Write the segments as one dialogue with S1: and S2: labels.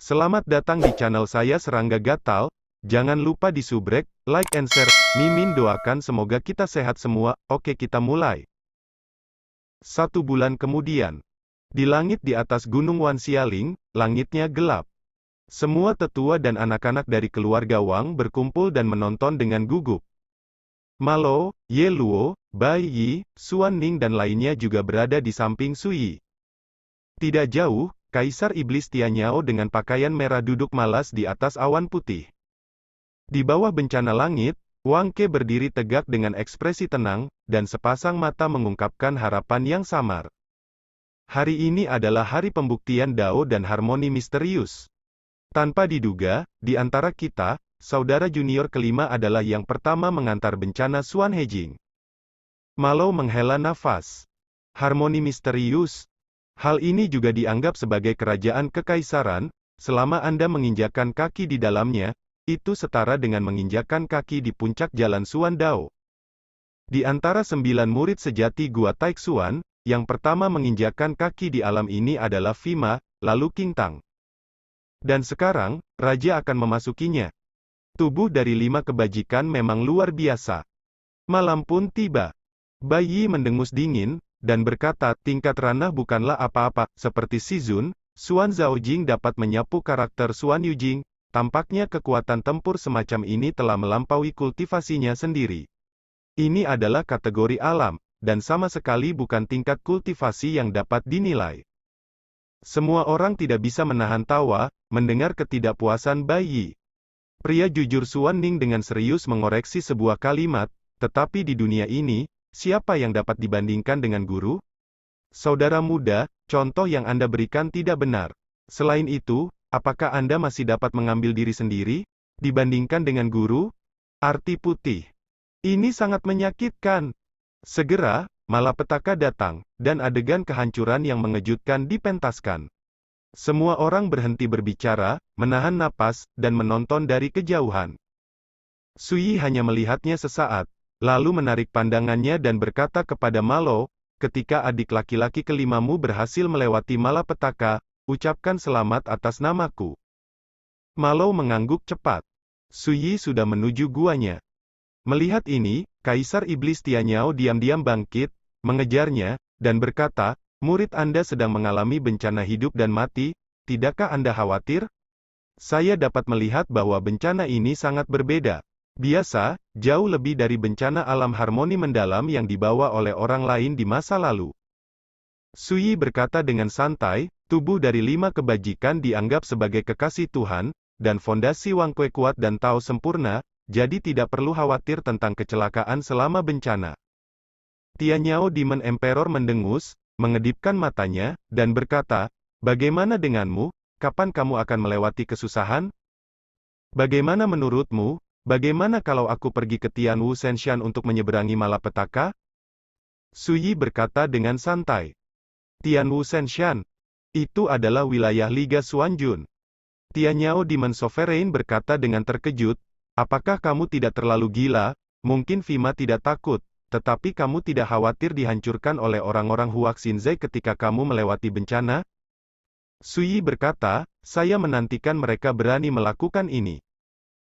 S1: Selamat datang di channel saya Serangga Gatal. Jangan lupa di subrek, like and share. Mimin doakan semoga kita sehat semua. Oke, kita mulai. 1 bulan kemudian. Di langit di atas Gunung Wanxialing, langitnya gelap. Semua tetua dan anak-anak dari keluarga Wang berkumpul dan menonton dengan gugup. Malo, Ye Luo, Bai Yi, Xuan Ning dan lainnya juga berada di samping Sui. Tidak jauh, Kaisar Iblis Tianyao dengan pakaian merah duduk malas di atas awan putih. Di bawah bencana langit, Wang Ke berdiri tegak dengan ekspresi tenang, dan sepasang mata mengungkapkan harapan yang samar. Hari ini adalah hari pembuktian Dao dan harmoni misterius. Tanpa diduga, di antara kita, saudara junior kelima adalah yang pertama mengantar bencana Xuan Hejing. Malo menghela nafas. Harmoni misterius. Hal ini juga dianggap sebagai kerajaan kekaisaran. Selama Anda menginjakkan kaki di dalamnya, itu setara dengan menginjakkan kaki di puncak jalan Xuan Dao. Di antara 9 murid sejati Gua Taixuan, yang pertama menginjakkan kaki di alam ini adalah Fima, lalu Qingtang. Dan sekarang, Raja akan memasukinya. Tubuh dari 5 kebajikan memang luar biasa. Malam pun tiba. Bai Yi mendengus dingin, dan berkata, tingkat ranah bukanlah apa-apa, seperti Shizun, Xuan Zaojing dapat menyapu karakter Xuan Yujing, tampaknya kekuatan tempur semacam ini telah melampaui kultivasinya sendiri. Ini adalah kategori alam, dan sama sekali bukan tingkat kultivasi yang dapat dinilai. Semua orang tidak bisa menahan tawa, mendengar ketidakpuasan Bai Yi. Pria jujur Xuan Ning dengan serius mengoreksi sebuah kalimat, tetapi di dunia ini, siapa yang dapat dibandingkan dengan guru? Saudara muda, contoh yang Anda berikan tidak benar. Selain itu, apakah Anda masih dapat mengambil diri sendiri? Dibandingkan dengan guru? Arti putih. Ini sangat menyakitkan. Segera, malapetaka datang, dan adegan kehancuran yang mengejutkan dipentaskan. Semua orang berhenti berbicara, menahan napas, dan menonton dari kejauhan. Sui hanya melihatnya sesaat, lalu menarik pandangannya dan berkata kepada Malo, ketika adik laki-laki kelimamu berhasil melewati malapetaka, ucapkan selamat atas namaku. Malo mengangguk cepat. Sui sudah menuju guanya. Melihat ini, Kaisar Iblis Tianyao diam-diam bangkit, mengejarnya, dan berkata, murid Anda sedang mengalami bencana hidup dan mati, tidakkah Anda khawatir? Saya dapat melihat bahwa bencana ini sangat berbeda. Biasa, jauh lebih dari bencana alam harmoni mendalam yang dibawa oleh orang lain di masa lalu. Sui berkata dengan santai, tubuh dari 5 kebajikan dianggap sebagai kekasih Tuhan, dan fondasi Wang Kue kuat dan Tao sempurna, jadi tidak perlu khawatir tentang kecelakaan selama bencana. Tianyao Demon Emperor mendengus, mengedipkan matanya, dan berkata, bagaimana denganmu, kapan kamu akan melewati kesusahan? Bagaimana menurutmu, bagaimana kalau aku pergi ke Tianwu Shenshan untuk menyeberangi malapetaka? Sui berkata dengan santai. Tianwu Shenshan, itu adalah wilayah Liga Xuanjun. Tianyao Demon Sovereign berkata dengan terkejut, apakah kamu tidak terlalu gila? Mungkin Fima tidak takut, tetapi kamu tidak khawatir dihancurkan oleh orang-orang Huaxinzai ketika kamu melewati bencana? Sui berkata, saya menantikan mereka berani melakukan ini.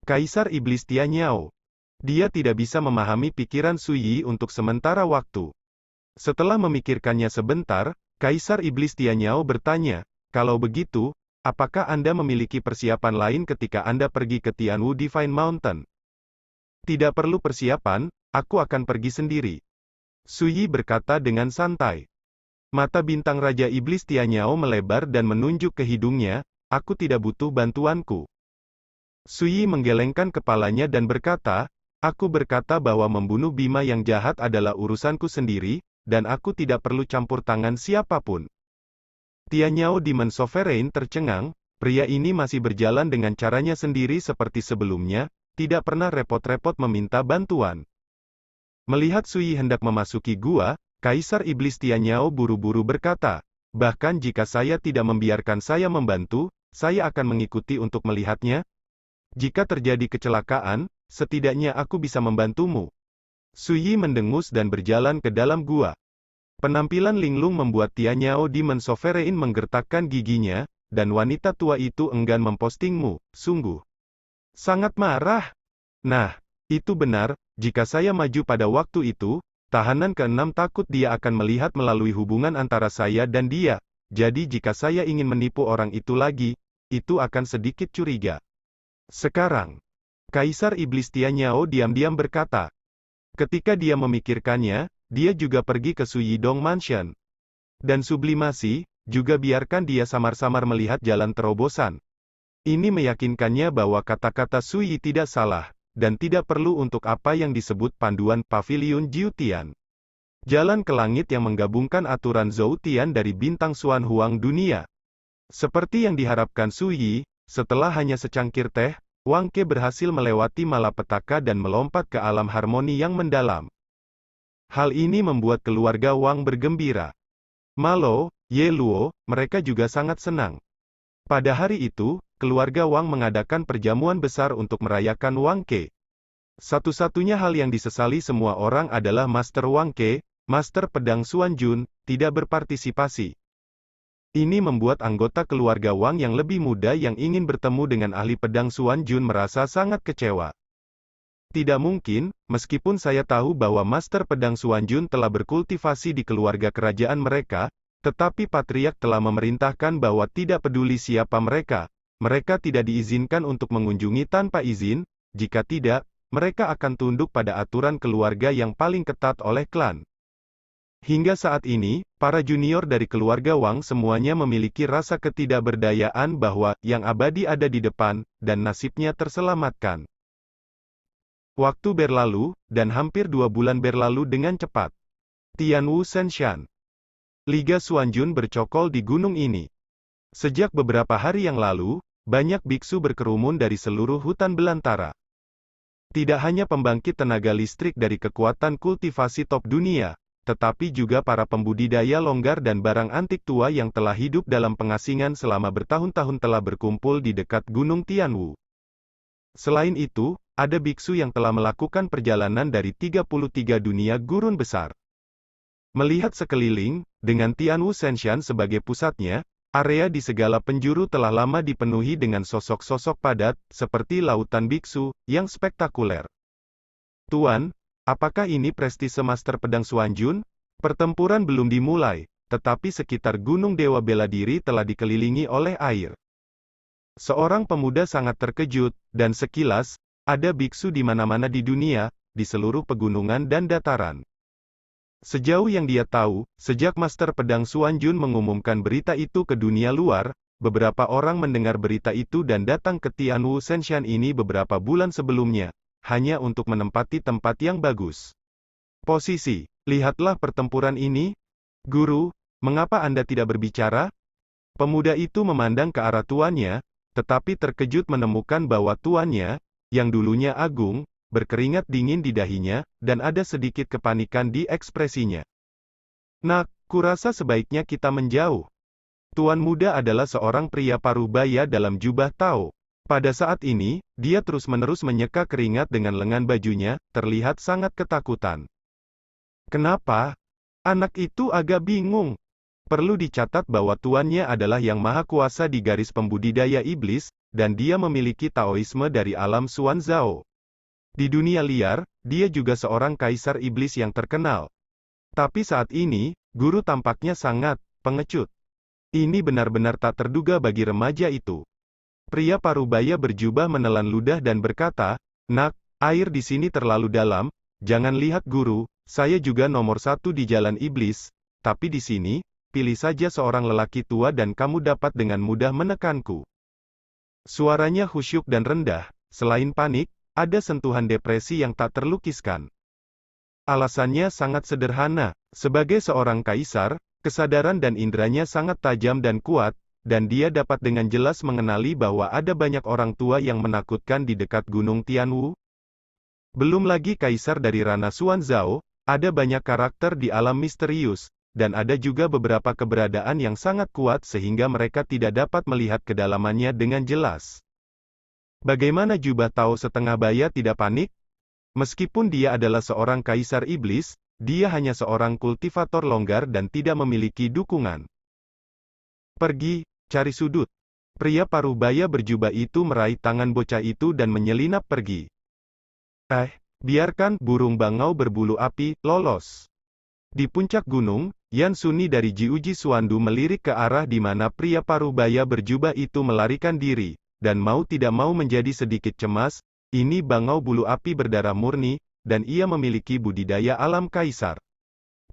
S1: Kaisar Iblis Tianyao. Dia tidak bisa memahami pikiran Sui untuk sementara waktu. Setelah memikirkannya sebentar, Kaisar Iblis Tianyao bertanya, kalau begitu, apakah Anda memiliki persiapan lain ketika Anda pergi ke Tianwu Divine Mountain? Tidak perlu persiapan, aku akan pergi sendiri. Sui berkata dengan santai. Mata bintang Raja Iblis Tianyao melebar dan menunjuk ke hidungnya, aku tidak butuh bantuanku. Sui menggelengkan kepalanya dan berkata, aku berkata bahwa membunuh Bima yang jahat adalah urusanku sendiri, dan aku tidak perlu campur tangan siapapun. Tianyao Demon Sovereign tercengang, pria ini masih berjalan dengan caranya sendiri seperti sebelumnya, tidak pernah repot-repot meminta bantuan. Melihat Sui hendak memasuki gua, Kaisar Iblis Tianyao buru-buru berkata, bahkan jika saya tidak membiarkan saya membantu, saya akan mengikuti untuk melihatnya. Jika terjadi kecelakaan, setidaknya aku bisa membantumu. Sui mendengus dan berjalan ke dalam gua. Penampilan linglung membuat Tianyao Demon Sovereign menggertakkan giginya, dan wanita tua itu enggan mempostingmu, sungguh sangat marah. Nah, itu benar, jika saya maju pada waktu itu, tahanan keenam takut dia akan melihat melalui hubungan antara saya dan dia, jadi jika saya ingin menipu orang itu lagi, itu akan sedikit curiga. Sekarang, Kaisar Iblis Tianyao diam-diam berkata. Ketika dia memikirkannya, dia juga pergi ke Suyidong Mansion. Dan sublimasi, juga biarkan dia samar-samar melihat jalan terobosan. Ini meyakinkannya bahwa kata-kata Suyi tidak salah, dan tidak perlu untuk apa yang disebut panduan Paviliun Jiutian. Jalan ke langit yang menggabungkan aturan Zoutian dari bintang Xuan Huang dunia. Seperti yang diharapkan Suyi, setelah hanya secangkir teh, Wang Ke berhasil melewati malapetaka dan melompat ke alam harmoni yang mendalam. Hal ini membuat keluarga Wang bergembira. Malo, Ye Luo, mereka juga sangat senang. Pada hari itu, keluarga Wang mengadakan perjamuan besar untuk merayakan Wang Ke. Satu-satunya hal yang disesali semua orang adalah Master Wang Ke, Master Pedang Xuan Jun, tidak berpartisipasi. Ini membuat anggota keluarga Wang yang lebih muda yang ingin bertemu dengan ahli pedang Xuan Jun merasa sangat kecewa. Tidak mungkin, meskipun saya tahu bahwa Master Pedang Xuan Jun telah berkultivasi di keluarga kerajaan mereka, tetapi Patriark telah memerintahkan bahwa tidak peduli siapa mereka, mereka tidak diizinkan untuk mengunjungi tanpa izin, jika tidak, mereka akan tunduk pada aturan keluarga yang paling ketat oleh klan. Hingga saat ini, para junior dari keluarga Wang semuanya memiliki rasa ketidakberdayaan bahwa yang abadi ada di depan, dan nasibnya terselamatkan. Waktu berlalu, dan hampir 2 bulan berlalu dengan cepat. Tianwu Shenshan. Liga Xuanjun bercokol di gunung ini. Sejak beberapa hari yang lalu, banyak biksu berkerumun dari seluruh hutan belantara. Tidak hanya pembangkit tenaga listrik dari kekuatan kultivasi top dunia, tetapi juga para pembudidaya longgar dan barang antik tua yang telah hidup dalam pengasingan selama bertahun-tahun telah berkumpul di dekat Gunung Tianwu. Selain itu, ada biksu yang telah melakukan perjalanan dari 33 dunia gurun besar. Melihat sekeliling, dengan Tianwu Shenshan sebagai pusatnya, area di segala penjuru telah lama dipenuhi dengan sosok-sosok padat, seperti lautan biksu, yang spektakuler. Tuan, apakah ini prestise Master Pedang Xuan Jun? Pertempuran belum dimulai, tetapi sekitar Gunung Dewa Bela Diri telah dikelilingi oleh air. Seorang pemuda sangat terkejut, dan sekilas, ada biksu di mana-mana di dunia, di seluruh pegunungan dan dataran. Sejauh yang dia tahu, sejak Master Pedang Xuan Jun mengumumkan berita itu ke dunia luar, beberapa orang mendengar berita itu dan datang ke Tianwu Shenshan ini beberapa bulan sebelumnya, hanya untuk menempati tempat yang bagus. Posisi, lihatlah pertempuran ini. Guru, mengapa Anda tidak berbicara? Pemuda itu memandang ke arah tuannya, tetapi terkejut menemukan bahwa tuannya, yang dulunya agung, berkeringat dingin di dahinya, dan ada sedikit kepanikan di ekspresinya. Nak, kurasa sebaiknya kita menjauh. Tuan muda adalah seorang pria parubaya dalam jubah Tao. Pada saat ini, dia terus-menerus menyeka keringat dengan lengan bajunya, terlihat sangat ketakutan. Kenapa? Anak itu agak bingung. Perlu dicatat bahwa tuannya adalah yang maha kuasa di garis pembudidaya iblis, dan dia memiliki Taoisme dari alam Xuan Zhao. Di dunia liar, dia juga seorang kaisar iblis yang terkenal. Tapi saat ini, guru tampaknya sangat pengecut. Ini benar-benar tak terduga bagi remaja itu. Pria parubaya berjubah menelan ludah dan berkata, "Nak, air di sini terlalu dalam, jangan lihat guru, saya juga nomor 1 di jalan iblis, tapi di sini, pilih saja seorang lelaki tua dan kamu dapat dengan mudah menekanku." Suaranya khusyuk dan rendah, selain panik, ada sentuhan depresi yang tak terlukiskan. Alasannya sangat sederhana, sebagai seorang kaisar, kesadaran dan indranya sangat tajam dan kuat, dan dia dapat dengan jelas mengenali bahwa ada banyak orang tua yang menakutkan di dekat Gunung Tianwu. Belum lagi kaisar dari Rana Xuan Zhao, ada banyak karakter di alam misterius, dan ada juga beberapa keberadaan yang sangat kuat sehingga mereka tidak dapat melihat kedalamannya dengan jelas. Bagaimana jubah Tao setengah baya tidak panik? Meskipun dia adalah seorang kaisar iblis, dia hanya seorang kultivator longgar dan tidak memiliki dukungan. Pergi, cari sudut. Pria parubaya berjubah itu meraih tangan bocah itu dan menyelinap pergi. Biarkan burung bangau berbulu api lolos. Di puncak gunung, Yan Suni dari Jiuji Suandu melirik ke arah di mana pria parubaya berjubah itu melarikan diri, dan mau tidak mau menjadi sedikit cemas. Ini bangau bulu api berdarah murni, dan ia memiliki budidaya alam kaisar.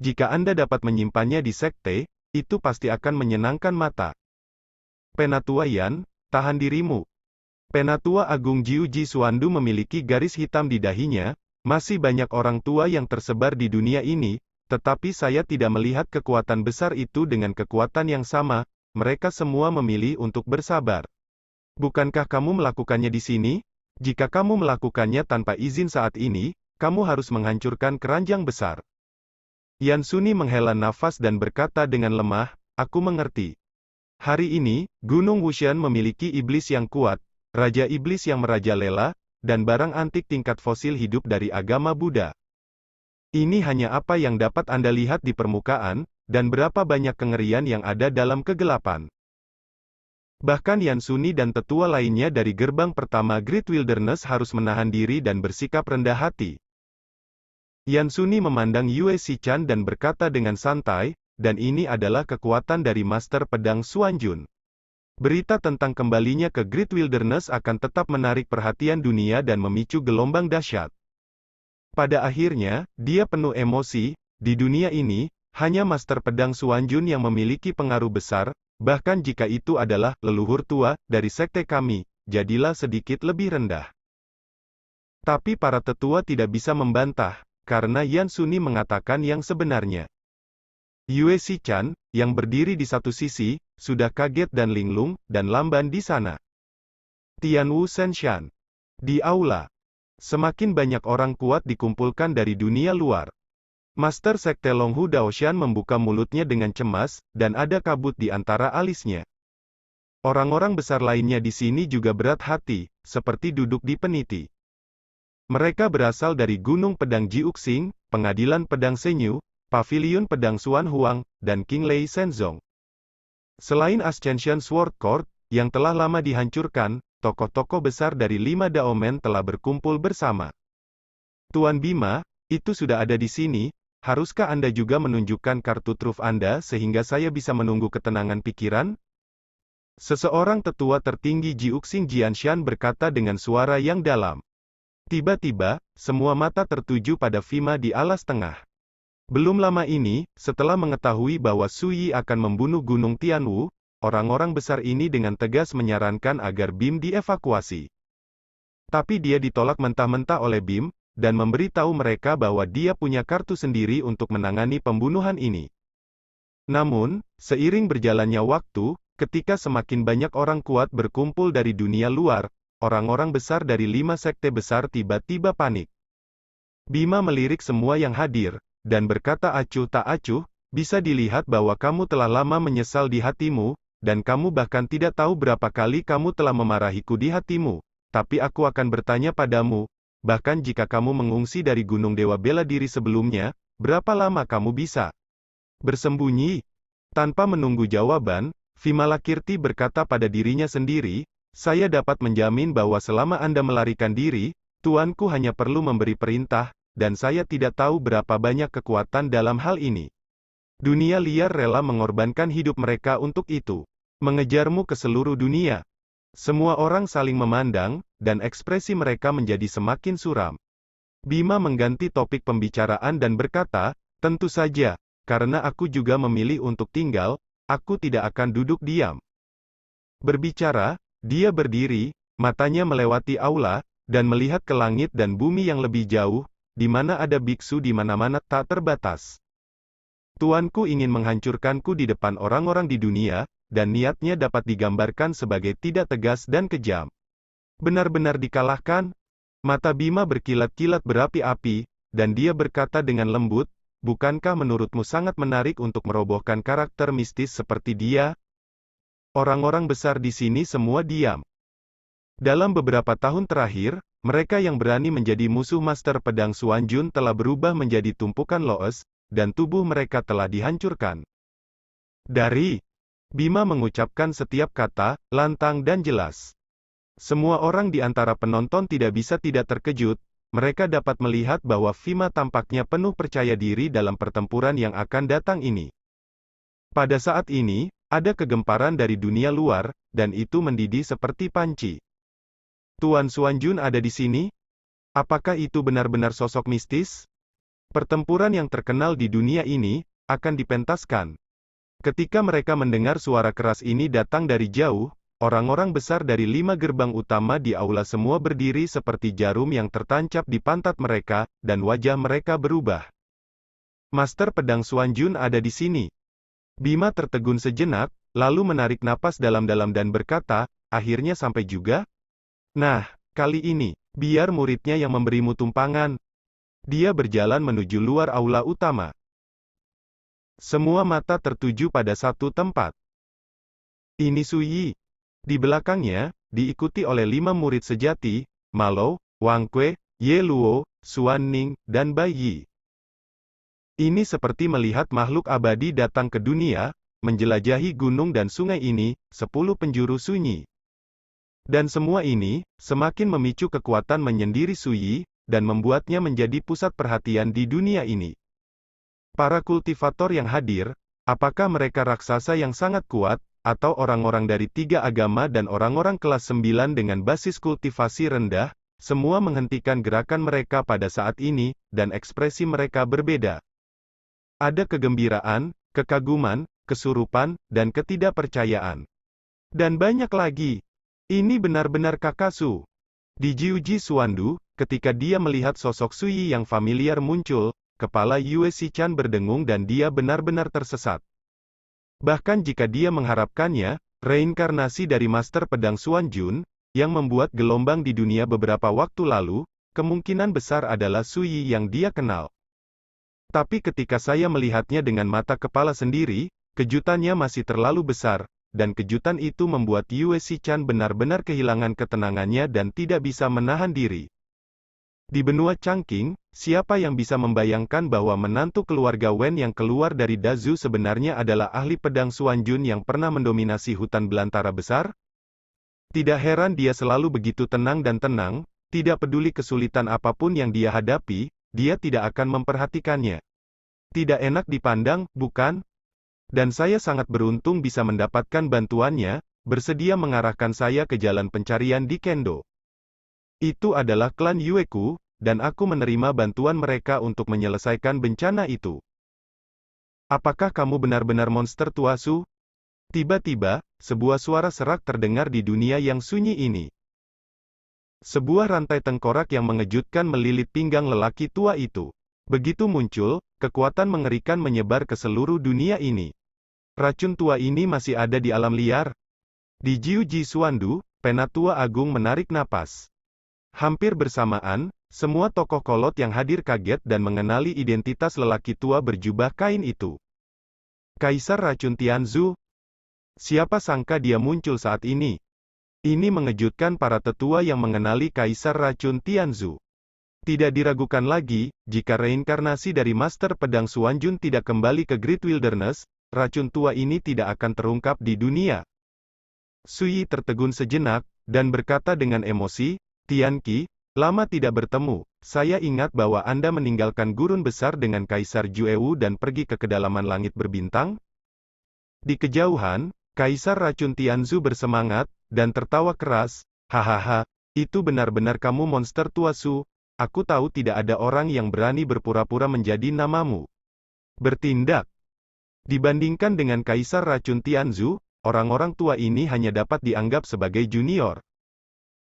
S1: Jika Anda dapat menyimpannya di sekte, itu pasti akan menyenangkan mata. Penatua Yan, tahan dirimu. Penatua Agung Jiuji Suandu memiliki garis hitam di dahinya. Masih banyak orang tua yang tersebar di dunia ini, tetapi saya tidak melihat kekuatan besar itu dengan kekuatan yang sama. Mereka semua memilih untuk bersabar. Bukankah kamu melakukannya di sini? Jika kamu melakukannya tanpa izin saat ini, kamu harus menghancurkan keranjang besar. Yan Suni menghela nafas dan berkata dengan lemah, aku mengerti. Hari ini, Gunung Wushan memiliki iblis yang kuat, Raja Iblis yang merajalela, dan barang antik tingkat fosil hidup dari agama Buddha. Ini hanya apa yang dapat Anda lihat di permukaan, dan berapa banyak kengerian yang ada dalam kegelapan. Bahkan Yan Suni dan tetua lainnya dari gerbang pertama Great Wilderness harus menahan diri dan bersikap rendah hati. Yan Suni memandang Yue Shichan dan berkata dengan santai, dan ini adalah kekuatan dari Master Pedang Xuanjun. Berita tentang kembalinya ke Great Wilderness akan tetap menarik perhatian dunia dan memicu gelombang dahsyat. Pada akhirnya, dia penuh emosi. Di dunia ini, hanya Master Pedang Xuanjun yang memiliki pengaruh besar, bahkan jika itu adalah leluhur tua dari sekte kami, jadilah sedikit lebih rendah. Tapi para tetua tidak bisa membantah, karena Yan Suni mengatakan yang sebenarnya. Yue Shichan, yang berdiri di satu sisi, sudah kaget dan linglung, dan lamban di sana. Tianwu Shenshan. Di aula. Semakin banyak orang kuat dikumpulkan dari dunia luar. Master Sekte Longhu Daoshan membuka mulutnya dengan cemas, dan ada kabut di antara alisnya. Orang-orang besar lainnya di sini juga berat hati, seperti duduk di peniti. Mereka berasal dari Gunung Pedang Jiuxing, Pengadilan Pedang Senyu, Paviliun Pedang Xuan Huang, dan King Lei Shenzong. Selain Ascension Sword Court, yang telah lama dihancurkan, tokoh-tokoh besar dari 5 Daomen telah berkumpul bersama. Tuan Bima, itu sudah ada di sini, haruskah Anda juga menunjukkan kartu truf Anda sehingga saya bisa menunggu ketenangan pikiran? Seseorang tetua tertinggi Jiuxing Jianshan berkata dengan suara yang dalam. Tiba-tiba, semua mata tertuju pada Vima di alas tengah. Belum lama ini, setelah mengetahui bahwa Suyi akan membunuh Gunung Tianwu, orang-orang besar ini dengan tegas menyarankan agar Bim dievakuasi. Tapi dia ditolak mentah-mentah oleh Bim, dan memberitahu mereka bahwa dia punya kartu sendiri untuk menangani pembunuhan ini. Namun, seiring berjalannya waktu, ketika semakin banyak orang kuat berkumpul dari dunia luar, orang-orang besar dari 5 sekte besar tiba-tiba panik. Bima melirik semua yang hadir, dan berkata acuh tak acuh, bisa dilihat bahwa kamu telah lama menyesal di hatimu, dan kamu bahkan tidak tahu berapa kali kamu telah memarahiku di hatimu. Tapi aku akan bertanya padamu, bahkan jika kamu mengungsi dari Gunung Dewa Bela Diri sebelumnya, berapa lama kamu bisa bersembunyi? Tanpa menunggu jawaban, Vimalakirti berkata pada dirinya sendiri, saya dapat menjamin bahwa selama Anda melarikan diri, tuanku hanya perlu memberi perintah, dan saya tidak tahu berapa banyak kekuatan dalam hal ini. Dunia liar rela mengorbankan hidup mereka untuk itu. Mengejarmu ke seluruh dunia. Semua orang saling memandang, dan ekspresi mereka menjadi semakin suram. Bima mengganti topik pembicaraan dan berkata, tentu saja, karena aku juga memilih untuk tinggal, aku tidak akan duduk diam. Berbicara, dia berdiri, matanya melewati aula, dan melihat ke langit dan bumi yang lebih jauh, di mana ada biksu di mana-mana tak terbatas. Tuanku ingin menghancurkanku di depan orang-orang di dunia, dan niatnya dapat digambarkan sebagai tidak tegas dan kejam. Benar-benar dikalahkan? Mata Bima berkilat-kilat berapi-api, dan dia berkata dengan lembut, bukankah menurutmu sangat menarik untuk merobohkan karakter mistis seperti dia? Orang-orang besar di sini semua diam. Dalam beberapa tahun terakhir, mereka yang berani menjadi musuh Master Pedang Xuanjun telah berubah menjadi tumpukan loes, dan tubuh mereka telah dihancurkan. Dari Bima mengucapkan setiap kata, lantang dan jelas. Semua orang di antara penonton tidak bisa tidak terkejut. Mereka dapat melihat bahwa Bima tampaknya penuh percaya diri dalam pertempuran yang akan datang ini. Pada saat ini, ada kegemparan dari dunia luar, dan itu mendidih seperti panci. Tuan Xuanjun ada di sini? Apakah itu benar-benar sosok mistis? Pertempuran yang terkenal di dunia ini akan dipentaskan. Ketika mereka mendengar suara keras ini datang dari jauh, orang-orang besar dari 5 gerbang utama di aula semua berdiri seperti jarum yang tertancap di pantat mereka, dan wajah mereka berubah. Master Pedang Xuanjun ada di sini. Bima tertegun sejenak, lalu menarik napas dalam-dalam dan berkata, akhirnya sampai juga? Nah, kali ini, biar muridnya yang memberimu tumpangan. Dia berjalan menuju luar aula utama. Semua mata tertuju pada satu tempat. Ini Su Yi. Di belakangnya, diikuti oleh 5 murid sejati, Malo, Wang Kue, Ye Luo, Xuan Ning, dan Bai Yi. Ini seperti melihat makhluk abadi datang ke dunia, menjelajahi gunung dan sungai ini, 10 penjuru sunyi. Dan semua ini, semakin memicu kekuatan menyendiri Su Yi, dan membuatnya menjadi pusat perhatian di dunia ini. Para kultivator yang hadir, apakah mereka raksasa yang sangat kuat, atau orang-orang dari 3 agama dan orang-orang kelas 9 dengan basis kultivasi rendah, semua menghentikan gerakan mereka pada saat ini, dan ekspresi mereka berbeda. Ada kegembiraan, kekaguman, kesurupan, dan ketidakpercayaan. Dan banyak lagi. Ini benar-benar Kakasu. Di Jiuji Suandu, ketika dia melihat sosok Su Yi yang familiar muncul, kepala Yue Xichan berdengung dan dia benar-benar tersesat. Bahkan jika dia mengharapkannya, reinkarnasi dari Master Pedang Xuanjun, yang membuat gelombang di dunia beberapa waktu lalu, kemungkinan besar adalah Su Yi yang dia kenal. Tapi ketika saya melihatnya dengan mata kepala sendiri, kejutannya masih terlalu besar, dan kejutan itu membuat Yue Xichan benar-benar kehilangan ketenangannya dan tidak bisa menahan diri. Di benua Changqing, siapa yang bisa membayangkan bahwa menantu keluarga Wen yang keluar dari Dazu sebenarnya adalah ahli pedang Xuanjun yang pernah mendominasi hutan belantara besar? Tidak heran dia selalu begitu tenang dan tenang, tidak peduli kesulitan apapun yang dia hadapi, dia tidak akan memperhatikannya. Tidak enak dipandang, bukan? Dan saya sangat beruntung bisa mendapatkan bantuannya, bersedia mengarahkan saya ke jalan pencarian di Kendo. Itu adalah klan Yueku, dan aku menerima bantuan mereka untuk menyelesaikan bencana itu. Apakah kamu benar-benar monster tua Su? Tiba-tiba, sebuah suara serak terdengar di dunia yang sunyi ini. Sebuah rantai tengkorak yang mengejutkan melilit pinggang lelaki tua itu. Begitu muncul, kekuatan mengerikan menyebar ke seluruh dunia ini. Racun tua ini masih ada di alam liar. Di Jiuji Suandu, Penatua Agung menarik napas. Hampir bersamaan, semua tokoh kolot yang hadir kaget dan mengenali identitas lelaki tua berjubah kain itu. Kaisar Racun Tianzu. Siapa sangka dia muncul saat ini? Ini mengejutkan para tetua yang mengenali Kaisar Racun Tianzu. Tidak diragukan lagi, jika reinkarnasi dari Master Pedang Xuanjun tidak kembali ke Great Wilderness, racun tua ini tidak akan terungkap di dunia. Su Yi tertegun sejenak, dan berkata dengan emosi, Tianqi, lama tidak bertemu, saya ingat bahwa Anda meninggalkan gurun besar dengan Kaisar Juewu dan pergi ke kedalaman langit berbintang? Di kejauhan, Kaisar Racun Tianzu bersemangat, dan tertawa keras, hahaha, itu benar-benar kamu monster tua Su, aku tahu tidak ada orang yang berani berpura-pura menjadi namamu. Bertindak. Dibandingkan dengan Kaisar Racun Tianzu, orang-orang tua ini hanya dapat dianggap sebagai junior.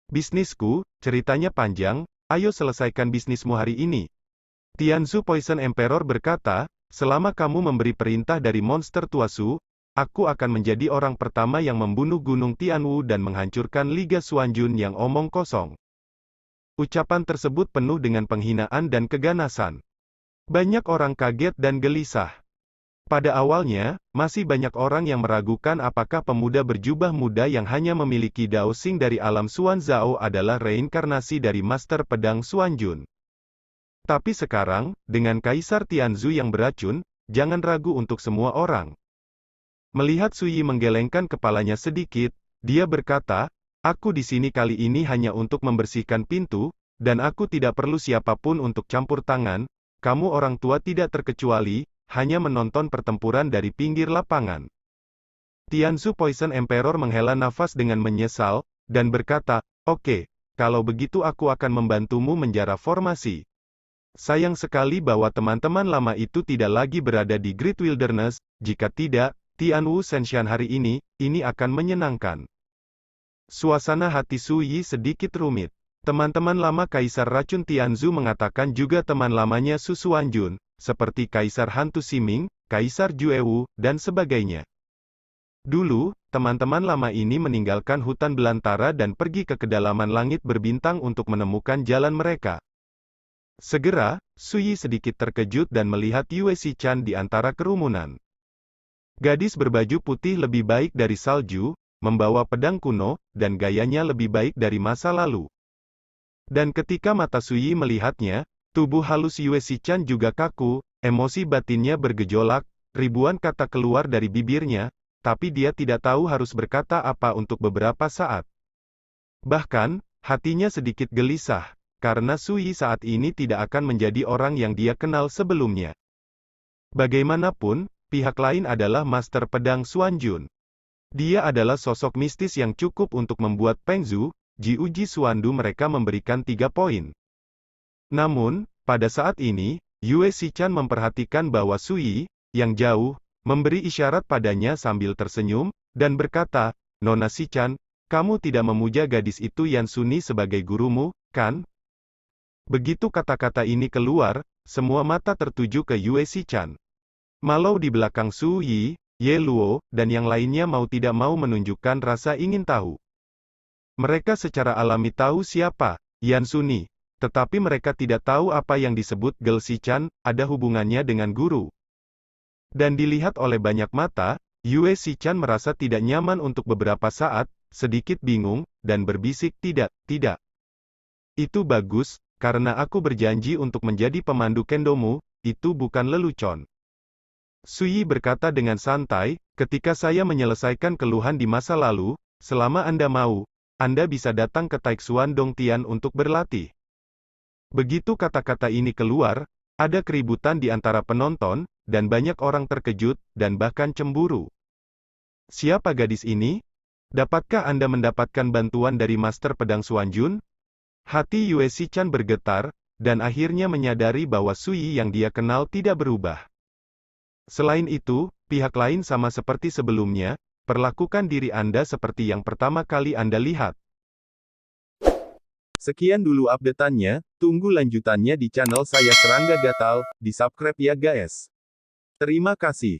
S1: Bisnisku, ceritanya panjang, ayo selesaikan bisnismu hari ini. Tianzu Poison Emperor berkata, selama kamu memberi perintah dari monster tua Su, aku akan menjadi orang pertama yang membunuh Gunung Tianwu dan menghancurkan Liga Xuanjun yang omong kosong. Ucapan tersebut penuh dengan penghinaan dan keganasan. Banyak orang kaget dan gelisah. Pada awalnya, masih banyak orang yang meragukan apakah pemuda berjubah muda yang hanya memiliki Dao Xing dari alam Xuan Zhao adalah reinkarnasi dari Master Pedang Xuanjun. Tapi sekarang, dengan Kaisar Tianzu yang beracun, jangan ragu untuk semua orang. Melihat Sui menggelengkan kepalanya sedikit, dia berkata, "Aku di sini kali ini hanya untuk membersihkan pintu, dan aku tidak perlu siapapun untuk campur tangan. Kamu orang tua tidak terkecuali, hanya menonton pertempuran dari pinggir lapangan." Tianzu Poison Emperor menghela nafas dengan menyesal, dan berkata, "Oke, kalau begitu aku akan membantumu menjara formasi. Sayang sekali bahwa teman-teman lama itu tidak lagi berada di Great Wilderness, jika tidak, Tianwu Shenshan hari ini akan menyenangkan." Suasana hati Sui sedikit rumit. Teman-teman lama Kaisar Racun Tianzu mengatakan juga teman lamanya Su Xuanjun, seperti Kaisar Hantu Siming, Kaisar Juewu, dan sebagainya. Dulu, teman-teman lama ini meninggalkan hutan belantara dan pergi ke kedalaman langit berbintang untuk menemukan jalan mereka. Segera, Sui sedikit terkejut dan melihat Yue Xichan di antara kerumunan. Gadis berbaju putih lebih baik dari salju, membawa pedang kuno, dan gayanya lebih baik dari masa lalu. Dan ketika mata Sui melihatnya, tubuh halus Yue Xichan juga kaku, emosi batinnya bergejolak, ribuan kata keluar dari bibirnya, tapi dia tidak tahu harus berkata apa untuk beberapa saat. Bahkan, hatinya sedikit gelisah, karena Sui saat ini tidak akan menjadi orang yang dia kenal sebelumnya. Bagaimanapun, pihak lain adalah Master Pedang Xuanjun. Dia adalah sosok mistis yang cukup untuk membuat Peng Zhu, Ji Uji Xuandu mereka memberikan 3 poin. Namun, pada saat ini, Yue Xichan memperhatikan bahwa Sui, yang jauh, memberi isyarat padanya sambil tersenyum, dan berkata, "Nona Xichan, kamu tidak memuja gadis itu Yan Suni sebagai gurumu, kan?" Begitu kata-kata ini keluar, semua mata tertuju ke Yue Xichan. Malau di belakang Su Yi, Ye Luo, dan yang lainnya mau tidak mau menunjukkan rasa ingin tahu. Mereka secara alami tahu siapa Yan Suni, tetapi mereka tidak tahu apa yang disebut Gel Xichan ada hubungannya dengan guru. Dan dilihat oleh banyak mata, Yue Xichan merasa tidak nyaman untuk beberapa saat, sedikit bingung, dan berbisik, "Tidak, tidak. Itu bagus, karena aku berjanji untuk menjadi pemandu kendomu, itu bukan lelucon." Sui berkata dengan santai, "Ketika saya menyelesaikan keluhan di masa lalu, selama Anda mau, Anda bisa datang ke Taixuan Dongtian untuk berlatih." Begitu kata-kata ini keluar, ada keributan di antara penonton, dan banyak orang terkejut, dan bahkan cemburu. Siapa gadis ini? Dapatkah Anda mendapatkan bantuan dari Master Pedang Xuanjun? Hati Yue Xichan bergetar, dan akhirnya menyadari bahwa Sui yang dia kenal tidak berubah. Selain itu, pihak lain sama seperti sebelumnya, perlakukan diri Anda seperti yang pertama kali Anda lihat. Sekian dulu update-annya, tunggu lanjutannya di channel saya Serangga Gatal, di subscribe ya guys. Terima kasih.